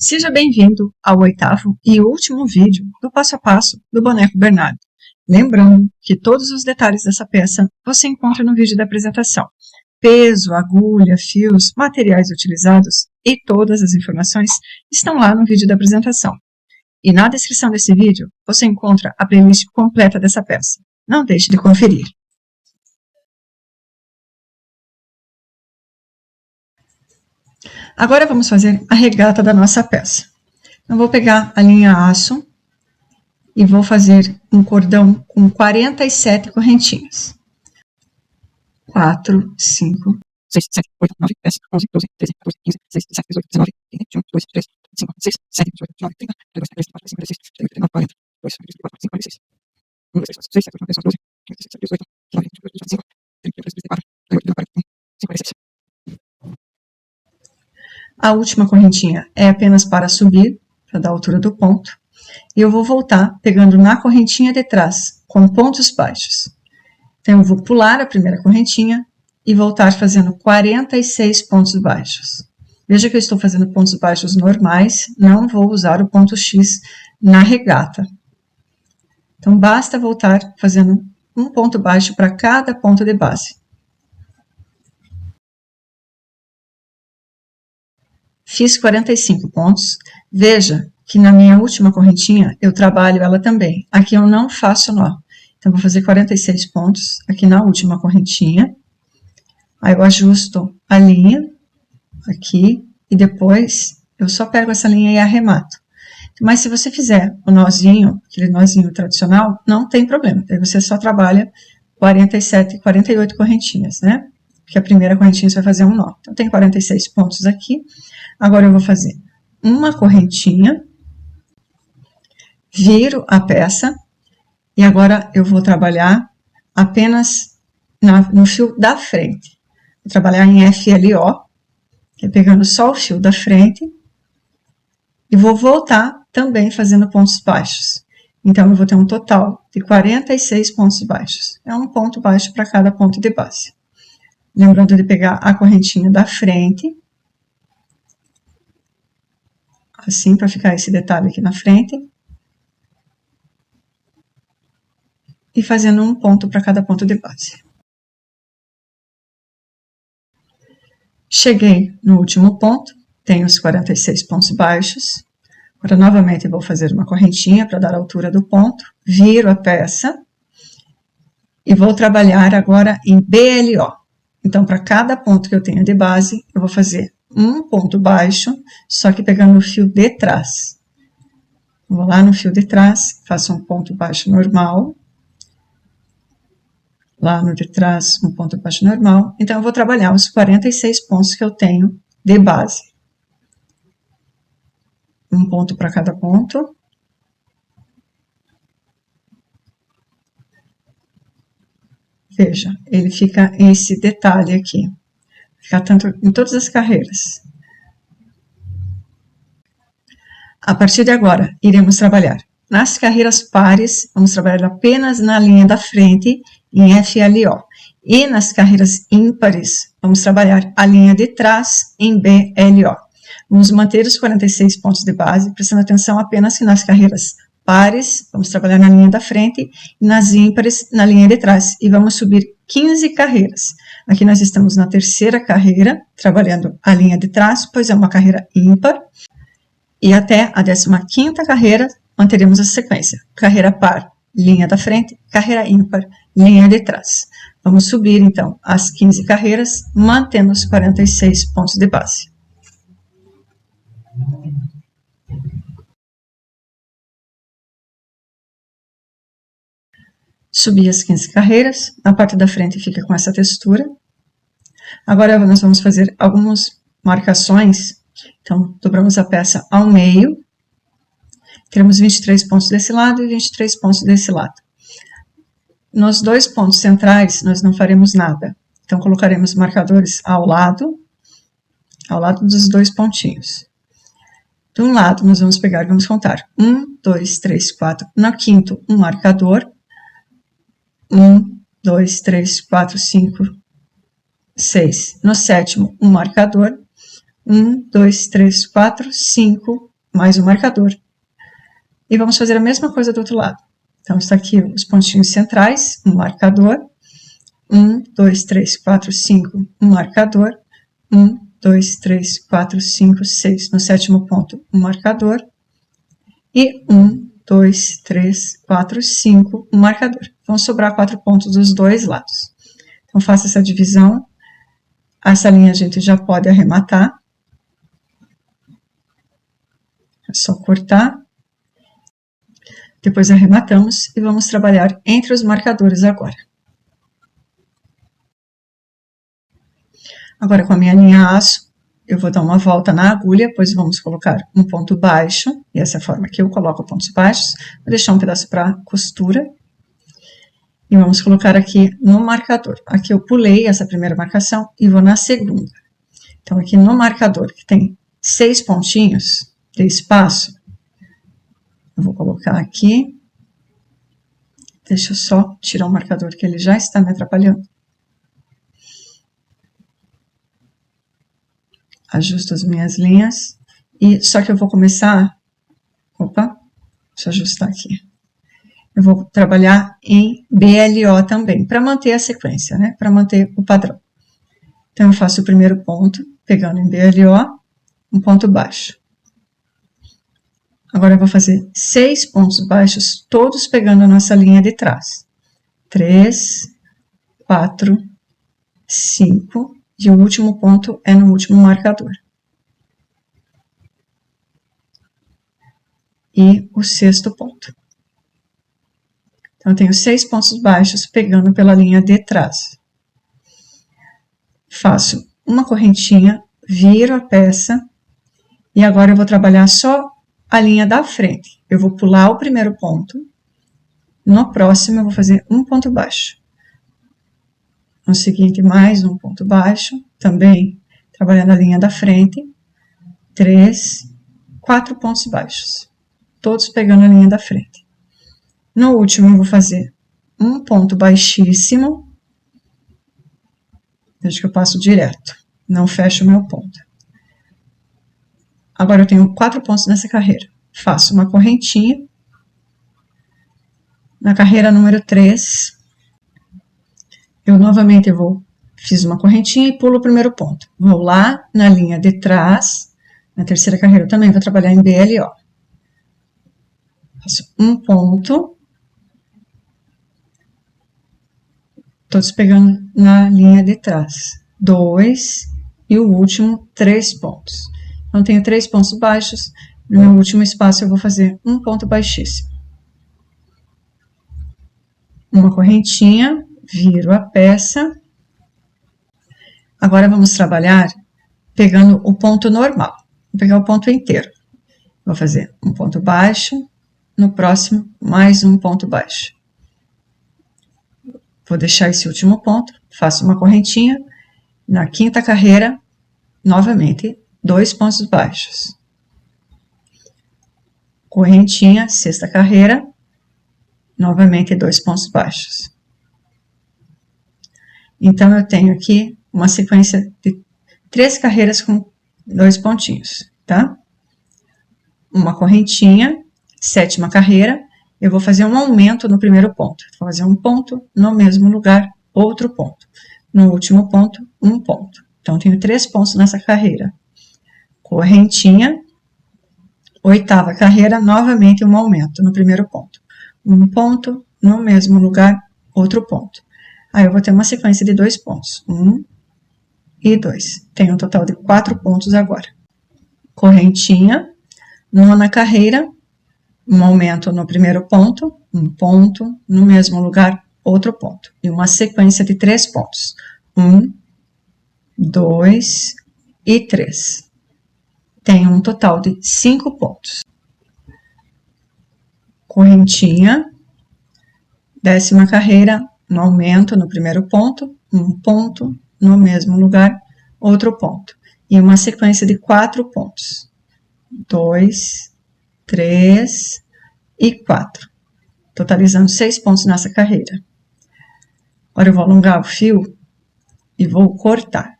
Seja bem-vindo ao 8º e último vídeo do passo a passo do boneco Bernardo. Lembrando que todos os detalhes dessa peça você encontra no vídeo da apresentação. Peso, agulha, fios, materiais utilizados e todas as informações estão lá no vídeo da apresentação. E na descrição desse vídeo você encontra a playlist completa dessa peça. Não deixe de conferir. Agora vamos fazer a regata da nossa peça. Eu vou pegar a linha aço e vou fazer um cordão com 47 correntinhas. 4, 5, 6, 7, 8, 9, 10, 11, 12, 13, 14, 15, 16, 17, 18, 19, 20, 21, 22, 23, 25, 26, 27, 28, 29, 30, 32, 33, 34, 35, 36, 37, 39, 40, 42, 43, 44, 45, 46. 1, 2, 3, 4, 6, 7, 8, 9, 10, 11, 12, 15, 16, 17, 18, 19, 20, 22, 25, 33, 34, 38, 41, 46. A última correntinha é apenas para subir, para dar a altura do ponto. E eu vou voltar pegando na correntinha de trás, com pontos baixos. Então, eu vou pular a primeira correntinha e voltar fazendo 46 pontos baixos. Veja que eu estou fazendo pontos baixos normais, não vou usar o ponto X na regata. Então, basta voltar fazendo um ponto baixo para cada ponto de base. Fiz 45 pontos. Veja que na minha última correntinha eu trabalho ela também. Aqui eu não faço nó. Então, vou fazer 46 pontos aqui na última correntinha. Aí eu ajusto a linha aqui e depois eu só pego essa linha e arremato. Mas se você fizer o nozinho, aquele nozinho tradicional, não tem problema. Aí você só trabalha 47, 48 correntinhas, né? Porque a primeira correntinha você vai fazer um nó. Então, tem 46 pontos aqui. Agora, eu vou fazer uma correntinha, viro a peça, e agora eu vou trabalhar apenas no fio da frente. Vou trabalhar em FLO, que é pegando só o fio da frente, e vou voltar também fazendo pontos baixos. Então, eu vou ter um total de 46 pontos baixos. É um ponto baixo para cada ponto de base. Lembrando de pegar a correntinha da frente, assim, para ficar esse detalhe aqui na frente. E fazendo um ponto para cada ponto de base. Cheguei no último ponto, tenho os 46 pontos baixos. Agora, novamente, eu vou fazer uma correntinha para dar a altura do ponto. Viro a peça. E vou trabalhar agora em BLO. Então, para cada ponto que eu tenho de base, eu vou fazer um ponto baixo, só que pegando o fio de trás. Vou lá no fio de trás, faço um ponto baixo normal. Lá no de trás, um ponto baixo normal. Então, eu vou trabalhar os 46 pontos que eu tenho de base. Um ponto para cada ponto. Veja, ele fica esse detalhe aqui. Fica tanto em todas as carreiras. A partir de agora, iremos trabalhar nas carreiras pares, vamos trabalhar apenas na linha da frente, em FLO. E nas carreiras ímpares, vamos trabalhar a linha de trás, em BLO. Vamos manter os 46 pontos de base, prestando atenção apenas que nas carreiras pares, vamos trabalhar na linha da frente, e nas ímpares, na linha de trás. E vamos subir 15 carreiras. Aqui nós estamos na terceira carreira, trabalhando a linha de trás, pois é uma carreira ímpar. E até a 15ª carreira, manteremos a sequência. Carreira par, linha da frente, carreira ímpar, linha de trás. Vamos subir, então, as 15 carreiras, mantendo os 46 pontos de base. Subi as 15 carreiras, a parte da frente fica com essa textura. Agora, nós vamos fazer algumas marcações. Então, dobramos a peça ao meio. Teremos 23 pontos desse lado e 23 pontos desse lado. Nos dois pontos centrais, nós não faremos nada. Então, colocaremos marcadores ao lado dos dois pontinhos. De um lado, nós vamos pegar e vamos contar 1, 2, 3, 4. No quinto, um marcador. 1, 2, 3, 4, 5, 6. No sétimo, um marcador. 1, 2, 3, 4, 5, mais um marcador. E vamos fazer a mesma coisa do outro lado. Então, está aqui os pontinhos centrais, um marcador. 1, 2, 3, 4, 5, um marcador. 1, 2, 3, 4, 5, 6. No sétimo ponto, um marcador. E 1, 2, 3, 4, 5, um marcador. Vão sobrar 4 pontos dos dois lados. Então, faça essa divisão. Essa linha a gente já pode arrematar. É só cortar. Depois arrematamos e vamos trabalhar entre os marcadores agora. Agora, com a minha linha aço, eu vou dar uma volta na agulha, pois vamos colocar um ponto baixo, e essa é a forma que eu coloco pontos baixos. Vou deixar um pedaço para costura. E vamos colocar aqui no marcador. Aqui eu pulei essa primeira marcação e vou na segunda. Então, aqui no marcador, que tem 6 pontinhos de espaço, eu vou colocar aqui. Deixa eu só tirar o marcador, que ele já está me atrapalhando. Ajusto as minhas linhas. E só que eu vou começar... Opa, deixa eu ajustar aqui. Eu vou trabalhar em BLO também, para manter a sequência, né? Para manter o padrão. Então, eu faço o primeiro ponto, pegando em BLO, um ponto baixo. Agora, eu vou fazer 6 pontos baixos, todos pegando a nossa linha de trás. 3, 4, 5, e o último ponto é no último marcador. E o sexto ponto. Então, eu tenho 6 pontos baixos pegando pela linha de trás. Faço uma correntinha, viro a peça, e agora eu vou trabalhar só a linha da frente. Eu vou pular o primeiro ponto, no próximo eu vou fazer um ponto baixo. No seguinte, mais um ponto baixo, também trabalhando a linha da frente, 3, 4 pontos baixos, todos pegando a linha da frente. No último, eu vou fazer um ponto baixíssimo, veja que eu passo direto, não fecho o meu ponto. Agora, eu tenho 4 pontos nessa carreira. Faço uma correntinha. Na carreira número 3, eu novamente fiz uma correntinha e pulo o primeiro ponto. Vou lá na linha de trás. Na terceira carreira, eu também vou trabalhar em BLO. Faço um ponto. Todos pegando na linha de trás. 2 e o último, 3 pontos. Então, tenho 3 pontos baixos. No meu último espaço, eu vou fazer um ponto baixíssimo. Uma correntinha, viro a peça. Agora, vamos trabalhar pegando o ponto normal. Vou pegar o ponto inteiro. Vou fazer um ponto baixo. No próximo, mais um ponto baixo. Vou deixar esse último ponto. Faço uma correntinha. Na quinta carreira, novamente, 2 pontos baixos. Correntinha, sexta carreira, novamente 2 pontos baixos. Então, eu tenho aqui uma sequência de 3 carreiras com 2 pontinhos, tá? Uma correntinha, sétima carreira, eu vou fazer um aumento no primeiro ponto. Vou fazer um ponto, no mesmo lugar, outro ponto. No último ponto, um ponto. Então, eu tenho 3 pontos nessa carreira. Correntinha, oitava carreira, novamente um aumento no primeiro ponto. Um ponto, no mesmo lugar, outro ponto. Aí, eu vou ter uma sequência de 2 pontos. 1 e 2. Tenho um total de 4 pontos agora. Correntinha, nona carreira, um aumento no primeiro ponto, um ponto, no mesmo lugar, outro ponto. E uma sequência de 3 pontos. 1, 2 e 3. Tenho um total de 5 pontos. Correntinha, décima carreira, um aumento no primeiro ponto, um ponto, no mesmo lugar, outro ponto. E uma sequência de 4 pontos. 2, 3 e 4. Totalizando 6 pontos nessa carreira. Agora eu vou alongar o fio e vou cortar.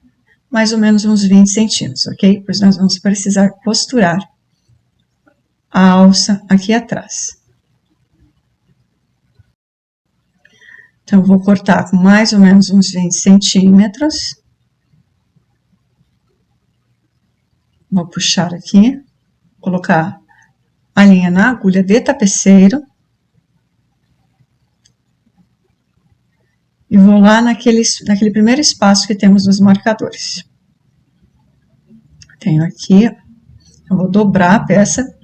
Mais ou menos uns 20 centímetros, ok? Pois nós vamos precisar costurar a alça aqui atrás. Então, eu vou cortar com mais ou menos uns 20 centímetros. Vou puxar aqui, colocar a linha na agulha de tapeceiro. E vou lá naquele primeiro espaço que temos dos marcadores. Tenho aqui, eu vou dobrar a peça,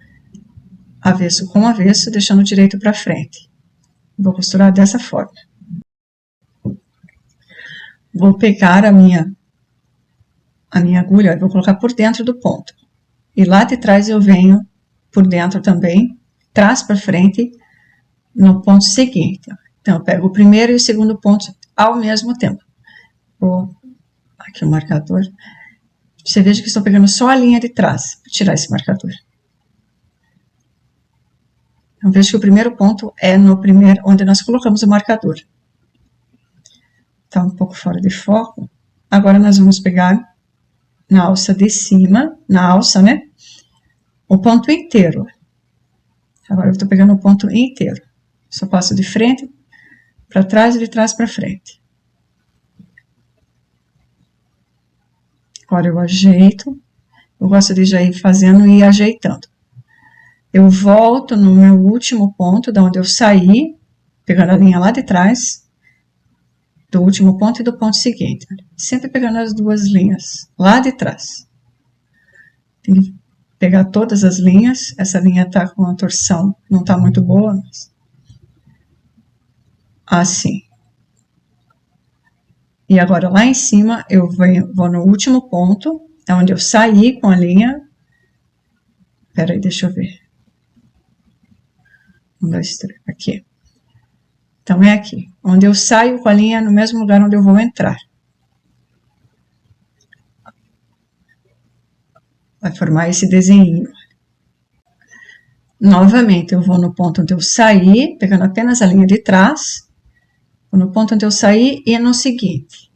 avesso com avesso, deixando direito para frente. Vou costurar dessa forma. Vou pegar a minha agulha, vou colocar por dentro do ponto. E lá de trás eu venho por dentro também, trás para frente, no ponto seguinte. Então, eu pego o primeiro e o segundo ponto ao mesmo tempo. Vou, aqui o marcador. Você veja que estou pegando só a linha de trás, para tirar esse marcador. Então, veja que o primeiro ponto é no primeiro, onde nós colocamos o marcador. Está um pouco fora de foco. Agora, nós vamos pegar na alça de cima, na alça, né? O ponto inteiro. Agora, eu estou pegando o ponto inteiro. Só passo de frente para trás e de trás para frente. Agora eu ajeito. Eu gosto de já ir fazendo e ir ajeitando. Eu volto no meu último ponto, da onde eu saí, pegando a linha lá de trás, do último ponto e do ponto seguinte. Sempre pegando as duas linhas lá de trás. Tem que pegar todas as linhas. Essa linha está com uma torção, não está muito boa, mas assim. E agora lá em cima eu vou no último ponto, é onde eu saí com a linha. Espera aí, deixa eu ver. 1, 2, 3, aqui. Então é aqui, onde eu saio com a linha no mesmo lugar onde eu vou entrar. Vai formar esse desenho. Novamente eu vou no ponto onde eu saí, pegando apenas a linha de trás. No ponto onde eu saí e no seguinte.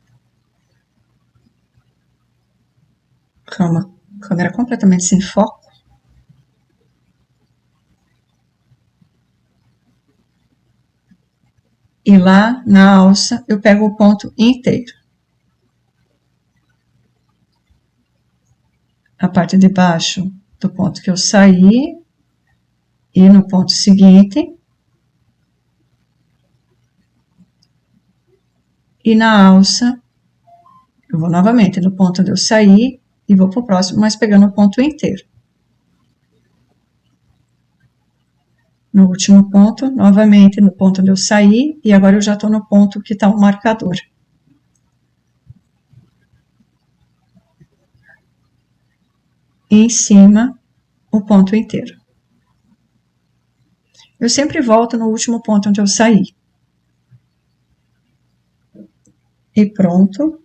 Calma, câmera completamente sem foco. E lá na alça eu pego o ponto inteiro. A parte de baixo do ponto que eu saí e no ponto seguinte. E na alça, eu vou novamente no ponto onde eu saí e vou para o próximo, mas pegando o ponto inteiro. No último ponto, novamente no ponto onde eu saí, e agora eu já estou no ponto que está o marcador. E em cima, o ponto inteiro. Eu sempre volto no último ponto onde eu saí. E pronto.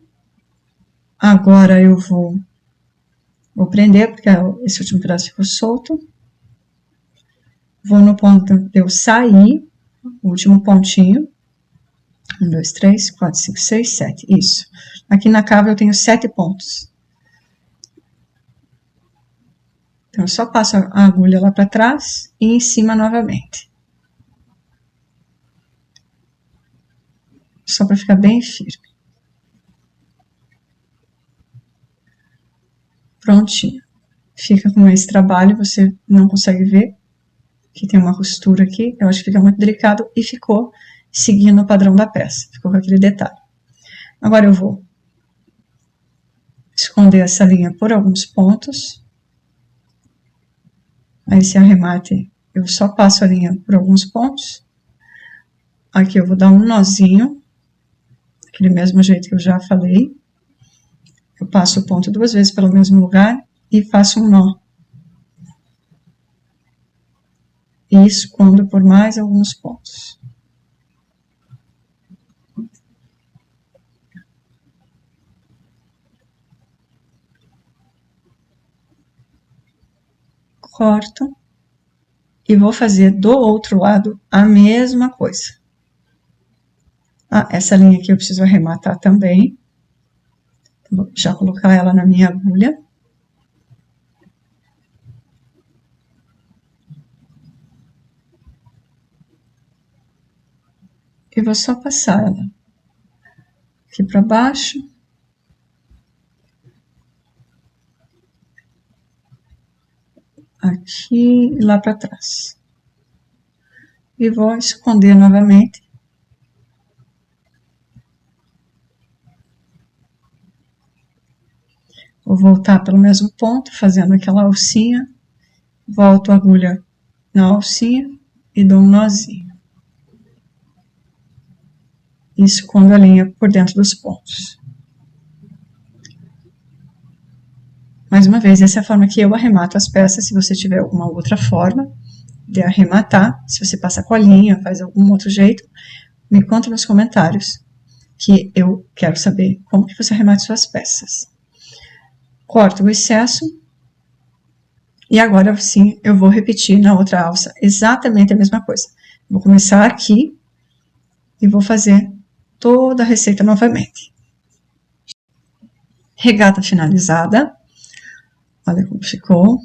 Agora eu vou prender, porque esse último pedaço ficou solto. Vou no ponto onde eu saí, o último pontinho. 1, 2, 3, 4, 5, 6, 7. Isso. Aqui na cava eu tenho 7 pontos. Então, eu só passo a agulha lá para trás e em cima novamente. Só para ficar bem firme. Prontinho. Fica com esse trabalho, você não consegue ver, que tem uma costura aqui, eu acho que fica muito delicado, e ficou seguindo o padrão da peça, ficou com aquele detalhe. Agora eu vou esconder essa linha por alguns pontos. Aí esse arremate, eu só passo a linha por alguns pontos. Aqui eu vou dar um nozinho, daquele mesmo jeito que eu já falei. Eu passo o ponto 2 vezes pelo mesmo lugar e faço um nó. E escondo por mais alguns pontos. Corto. E vou fazer do outro lado a mesma coisa. Ah, essa linha aqui eu preciso arrematar também. Vou já colocar ela na minha agulha. e vou só passar ela aqui para baixo. Aqui e lá para trás. E vou esconder novamente. Vou voltar pelo mesmo ponto, fazendo aquela alcinha. Volto a agulha na alcinha e dou um nozinho. E escondo a linha por dentro dos pontos. Mais uma vez, essa é a forma que eu arremato as peças. Se você tiver alguma outra forma de arrematar, se você passa colinha, faz algum outro jeito, me conta nos comentários, que eu quero saber como que você arremata suas peças. Corto o excesso, e agora sim eu vou repetir na outra alça exatamente a mesma coisa. Vou começar aqui, e vou fazer toda a receita novamente. Regata finalizada. Olha como ficou.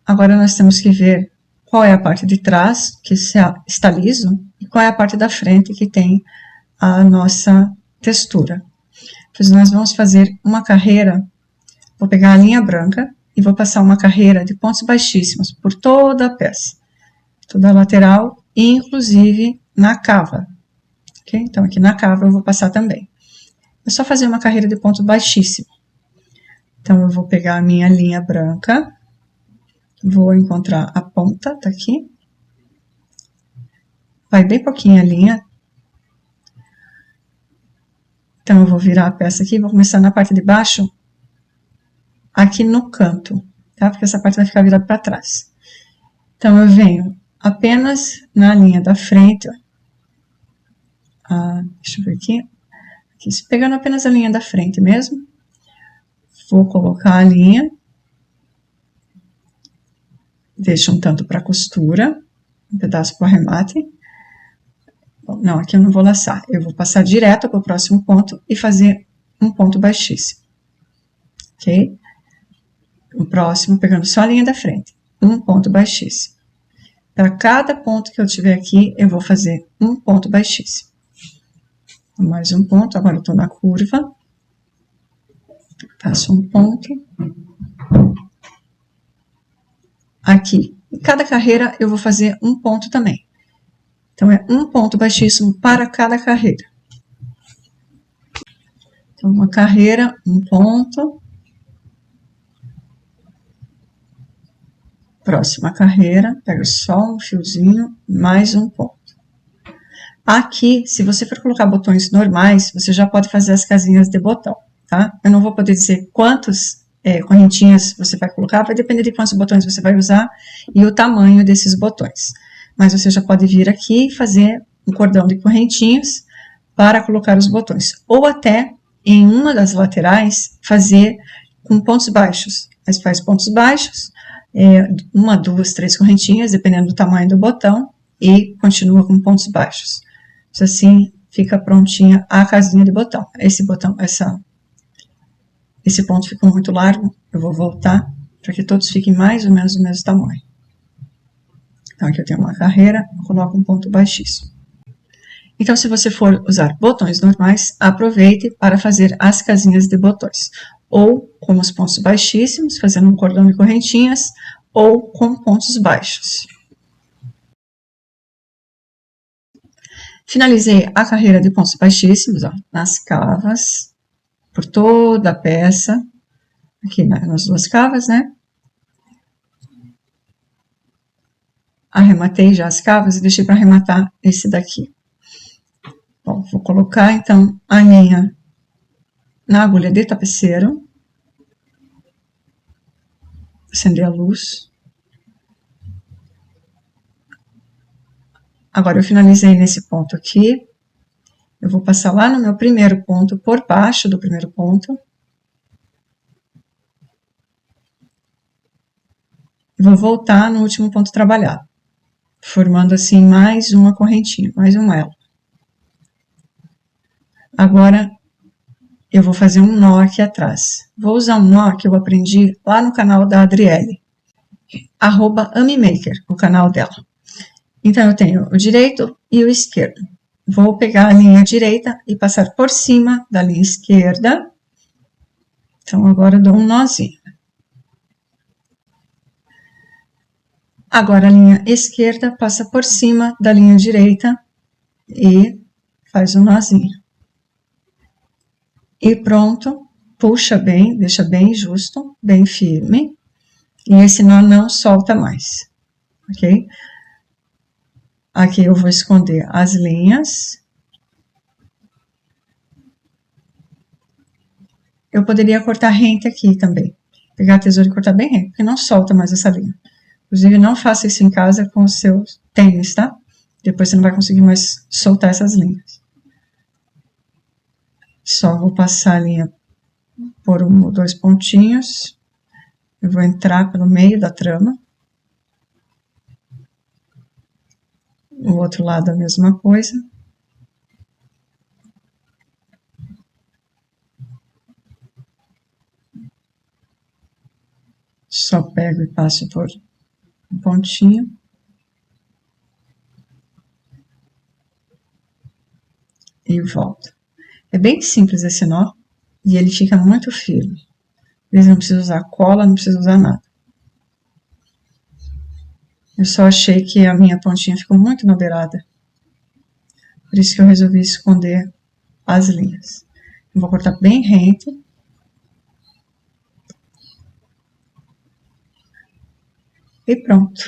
Agora nós temos que ver qual é a parte de trás, que está liso, e qual é a parte da frente, que tem a nossa textura. Pois nós vamos fazer uma carreira, vou pegar a linha branca e vou passar uma carreira de pontos baixíssimos por toda a peça. Toda a lateral, inclusive na cava. Okay? Então aqui na cava eu vou passar também. É só fazer uma carreira de ponto baixíssimo. Então, eu vou pegar a minha linha branca, vou encontrar a ponta, tá aqui. Vai bem pouquinho a linha. Então, eu vou virar a peça aqui, vou começar na parte de baixo, aqui no canto, tá? Porque essa parte vai ficar virada para trás. Então, eu venho apenas na linha da frente, ó. Deixa eu ver aqui. Pegando apenas a linha da frente mesmo. Vou colocar a linha, deixo um tanto para costura, um pedaço para o arremate. Bom, não, aqui eu não vou laçar, eu vou passar direto para o próximo ponto e fazer um ponto baixíssimo. Ok? O próximo, pegando só a linha da frente, um ponto baixíssimo. Para cada ponto que eu tiver aqui, eu vou fazer um ponto baixíssimo. Mais um ponto, agora eu estou na curva. Faço um ponto. Aqui. Em cada carreira eu vou fazer um ponto também. Então, é um ponto baixíssimo para cada carreira. Então, uma carreira, um ponto. Próxima carreira, pego só um fiozinho, mais um ponto. Aqui, se você for colocar botões normais, você já pode fazer as casinhas de botão. Tá? Eu não vou poder dizer quantas correntinhas você vai colocar, vai depender de quantos botões você vai usar e o tamanho desses botões. Mas você já pode vir aqui e fazer um cordão de correntinhas para colocar os botões. Ou até, em uma das laterais, fazer com pontos baixos. Aí você faz pontos baixos, uma, duas, três correntinhas, dependendo do tamanho do botão, e continua com pontos baixos. Assim, fica prontinha a casinha de botão. Esse ponto ficou muito largo, eu vou voltar para que todos fiquem mais ou menos do mesmo tamanho. Então, aqui eu tenho uma carreira, eu coloco um ponto baixíssimo. Então, se você for usar botões normais, aproveite para fazer as casinhas de botões. Ou com os pontos baixíssimos, fazendo um cordão de correntinhas, ou com pontos baixos. Finalizei a carreira de pontos baixíssimos, ó, nas cavas. Por toda a peça, aqui nas duas cavas, né? Arrematei já as cavas e deixei para arrematar esse daqui. Bom, vou colocar, então, a linha na agulha de tapeceiro. Acender a luz. Agora, eu finalizei nesse ponto aqui. Eu vou passar lá no meu primeiro ponto, por baixo do primeiro ponto. E vou voltar no último ponto trabalhado, formando assim mais uma correntinha, mais um elo. Agora, eu vou fazer um nó aqui atrás. Vou usar um nó que eu aprendi lá no canal da Adriele, @amemaker, o canal dela. Então, eu tenho o direito e o esquerdo. Vou pegar a linha direita e passar por cima da linha esquerda. Então, agora eu dou um nozinho. Agora, a linha esquerda passa por cima da linha direita e faz um nozinho. E pronto, puxa bem, deixa bem justo, bem firme. E esse nó não solta mais, ok? Aqui eu vou esconder as linhas. Eu poderia cortar rente aqui também. Pegar a tesoura e cortar bem rente, porque não solta mais essa linha. Inclusive, não faça isso em casa com o seu tênis, tá? Depois você não vai conseguir mais soltar essas linhas. Só vou passar a linha por um ou dois pontinhos. Eu vou entrar pelo meio da trama. O outro lado a mesma coisa. Só pego e passo por um pontinho. E volto. É bem simples esse nó. E ele fica muito firme. Eles não precisam usar cola, não precisam usar nada. Eu só achei que a minha pontinha ficou muito na beirada. Por isso que eu resolvi esconder as linhas. Eu vou cortar bem rente. E pronto.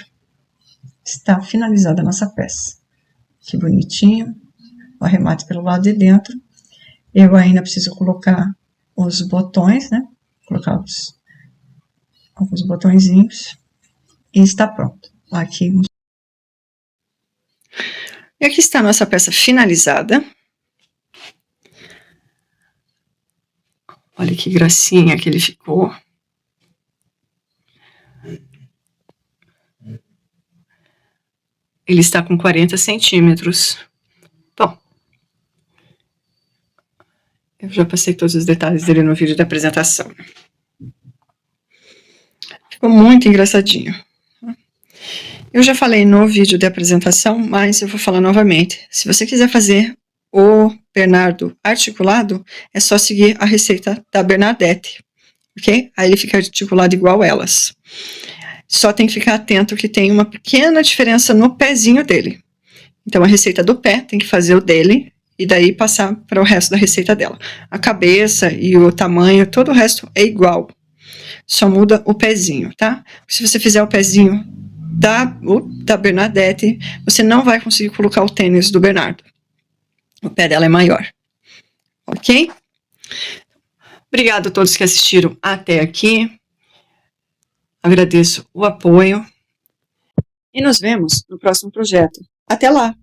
Está finalizada a nossa peça. Que bonitinho. O arremate pelo lado de dentro. Eu ainda preciso colocar os botões, né? Colocar alguns botõezinhos. E está pronto. Aqui. E aqui está a nossa peça finalizada. Olha que gracinha que ele ficou. Ele está com 40 centímetros. Bom, eu já passei todos os detalhes dele no vídeo da apresentação. Ficou muito engraçadinho. Eu já falei no vídeo de apresentação, mas eu vou falar novamente. Se você quiser fazer o Bernardo articulado, é só seguir a receita da Bernadette, ok? Aí ele fica articulado igual elas. Só tem que ficar atento que tem uma pequena diferença no pezinho dele. Então, a receita do pé tem que fazer o dele e daí passar para o resto da receita dela. A cabeça e o tamanho, todo o resto é igual. Só muda o pezinho, tá? Se você fizer o pezinho da Bernadette, você não vai conseguir colocar o tênis do Bernardo. O pé dela é maior. Ok? Obrigado a todos que assistiram até aqui. Agradeço o apoio. E nos vemos no próximo projeto. Até lá!